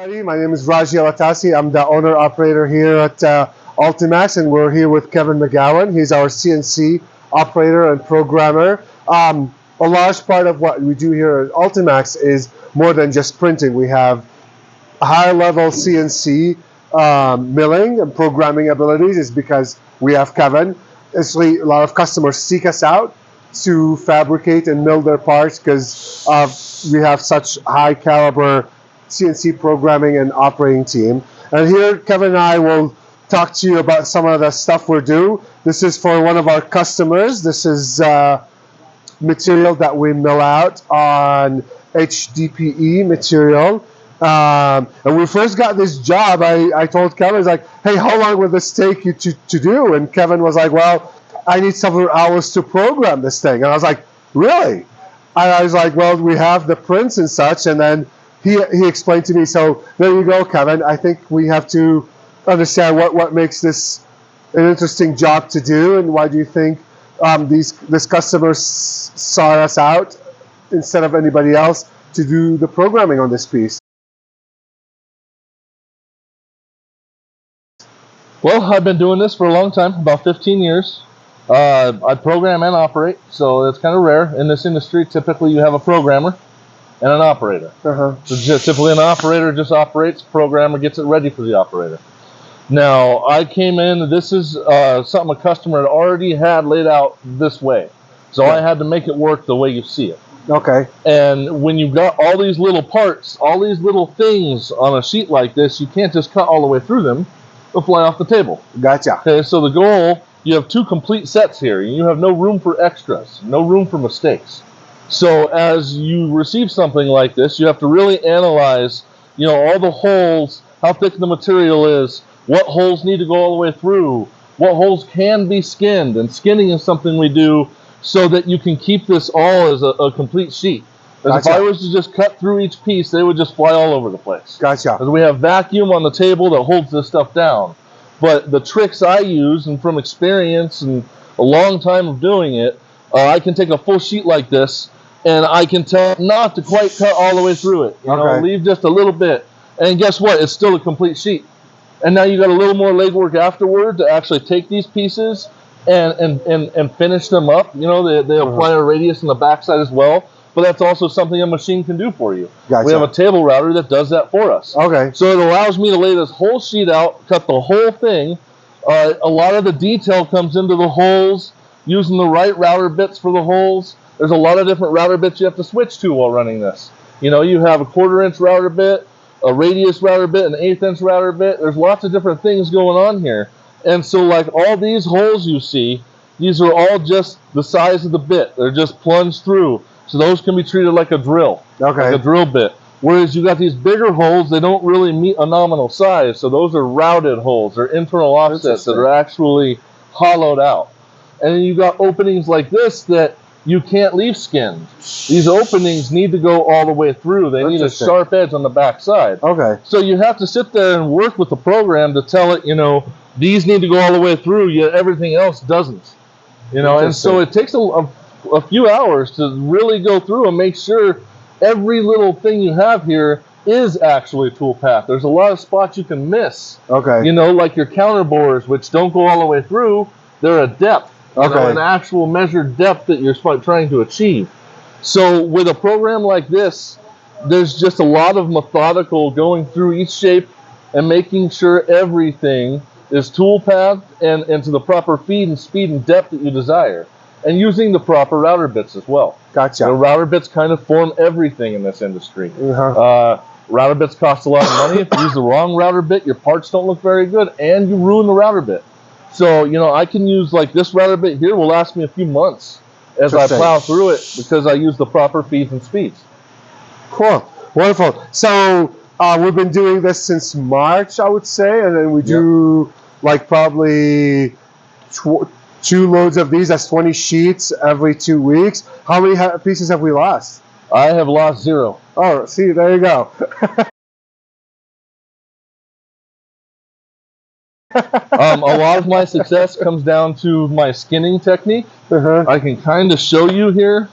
everybody. My name is Raji Alatassi. I'm the owner-operator here at Ultimax, and we're here with Kevin McGowan. He's our CNC operator and programmer. A large part of what we do here at Ultimax is more than just printing. We have high-level CNC milling and programming abilities. Is because we have Kevin. Actually, a lot of customers seek us out to fabricate and mill their parts because we have such high caliber CNC programming and operating team. And here Kevin and I will talk to you about some of the stuff we do. This is for one of our customers. This is material that we mill out on HDPE material. And when we first got this job, I told Kevin, I was like, hey, how long will this take you to do? And Kevin was like, well, I need several hours to program this thing. And I was like, really? And I was like, well, we have the prints and such. And then he explained to me, so there you go, Kevin. I think we have to understand what makes this an interesting job to do, and why do you think this customer sought us out instead of anybody else to do the programming on this piece? Well, I've been doing this for a long time, about 15 years. I program and operate, so it's kind of rare. In this industry, typically you have a programmer and an operator. So typically an operator just operates, programmer gets it ready for the operator. Now, I came in, this is something a customer had already had laid out this way. So I had to make it work the way you see it. Okay. And when you've got all these little parts, all these little things on a sheet like this, you can't just cut all the way through them. They'll fly off the table. Gotcha. Okay, so the goal, you have two complete sets here. You have no room for extras, no room for mistakes. So as you receive something like this, you have to really analyze, all the holes, how thick the material is, what holes need to go all the way through, what holes can be skinned, and skinning is something we do so that you can keep this all as a complete sheet. If I was to just cut through each piece, they would just fly all over the place. Gotcha. Because we have vacuum on the table that holds this stuff down. But the tricks I use, and from experience and a long time of doing it, I can take a full sheet like this, and I can tell not to quite cut all the way through it. Leave just a little bit. And guess what? It's still a complete sheet. And now you got a little more legwork afterward to actually take these pieces and finish them up. They apply a radius in the backside as well. But that's also something a machine can do for you. Gotcha. We have a table router that does that for us. Okay. So it allows me to lay this whole sheet out, cut the whole thing. A lot of the detail comes into the holes, using the right router bits for the holes. There's a lot of different router bits you have to switch to while running this. You have a 1/4 inch router bit, a radius router bit, an 1/8 inch router bit. There's lots of different things going on here. And so like all these holes you see, these are all just the size of the bit. They're just plunged through. So those can be treated like a drill, like a drill bit. Whereas you got these bigger holes, they don't really meet a nominal size. So those are routed holes. They're internal offsets that are actually hollowed out. And then you got openings like this that you can't leave skinned. These openings need to go all the way through. They need a sharp edge on the back side. Okay. So you have to sit there and work with the program to tell it, these need to go all the way through, yet everything else doesn't. And so it takes a few hours to really go through and make sure every little thing you have here is actually a tool path. There's a lot of spots you can miss. Okay. Like your counter bores, which don't go all the way through. They're a depth. An actual measured depth that you're trying to achieve. So with a program like this, there's just a lot of methodical going through each shape and making sure everything is tool pathed and to the proper feed and speed and depth that you desire. And using the proper router bits as well. Gotcha. The router bits kind of form everything in this industry. Router bits cost a lot of money. If you use the wrong router bit, your parts don't look very good, and you ruin the router bit. So, I can use, like this router bit here will last me a few months as I plow through it because I use the proper feeds and speeds. Cool. Wonderful. So, we've been doing this since March, I would say, and then we do like probably 2 loads of these. That's 20 sheets every 2 weeks. How many pieces have we lost? I have lost 0. Oh, see, there you go. A lot of my success comes down to my skinning technique. I can kind of show you here.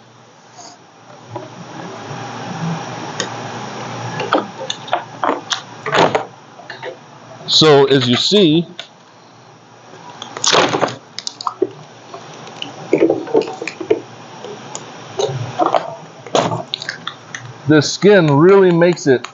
So as you see, this skin really makes it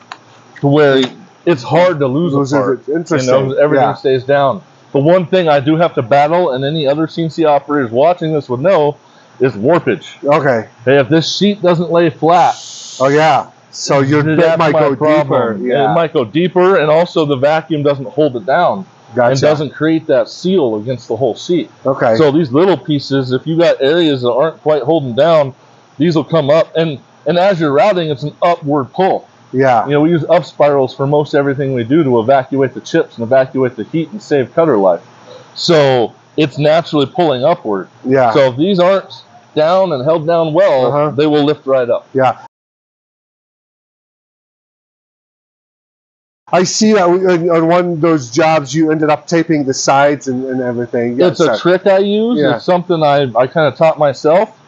to where it's hard to lose a part. Interesting. You know, everything stays down. The one thing I do have to battle, and any other CNC operators watching this would know, is warpage. Okay. Hey, if this sheet doesn't lay flat, oh yeah, so your bit might go deeper. Yeah. It might go deeper, and also the vacuum doesn't hold it down. Gotcha. And doesn't create that seal against the whole sheet. Okay. So these little pieces, if you got areas that aren't quite holding down, these will come up, and as you're routing, it's an upward pull. Yeah. You know, we use up spirals for most everything we do to evacuate the chips and evacuate the heat and save cutter life. So it's naturally pulling upward. Yeah. So if these aren't down and held down well, they will lift right up. Yeah. I see that on one of those jobs you ended up taping the sides and everything. It's a trick I use. Yeah. It's something I kind of taught myself.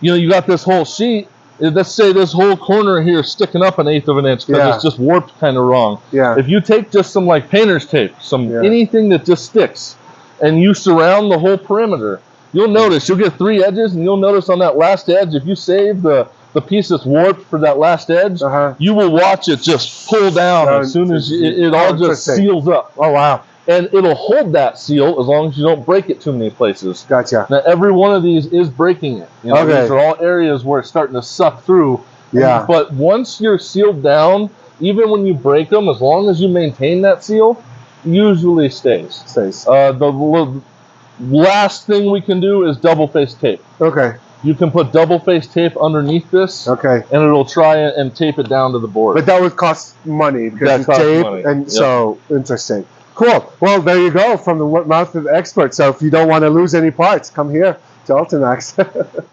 You know, you got this whole sheet. Let's say this whole corner here is sticking up 1/8 of an inch because it's just warped kind of wrong. Yeah. If you take just some like painter's tape, anything that just sticks, and you surround the whole perimeter, you'll notice you'll get 3 edges, and you'll notice on that last edge, if you save the piece that's warped for that last edge, you will watch it just pull down as soon as it all just seals up. Oh wow. And it'll hold that seal as long as you don't break it too many places. Gotcha. Now every one of these is breaking it. You know, these are all areas where it's starting to suck through. Yeah. But once you're sealed down, even when you break them, as long as you maintain that seal, usually stays. The last thing we can do is double face tape. Okay. You can put double face tape underneath this. Okay. And it'll try and tape it down to the board. But that would cost money because that tape money. and so interesting. Cool. Well, there you go from the mouth of the expert. So if you don't want to lose any parts, come here to Ultimax.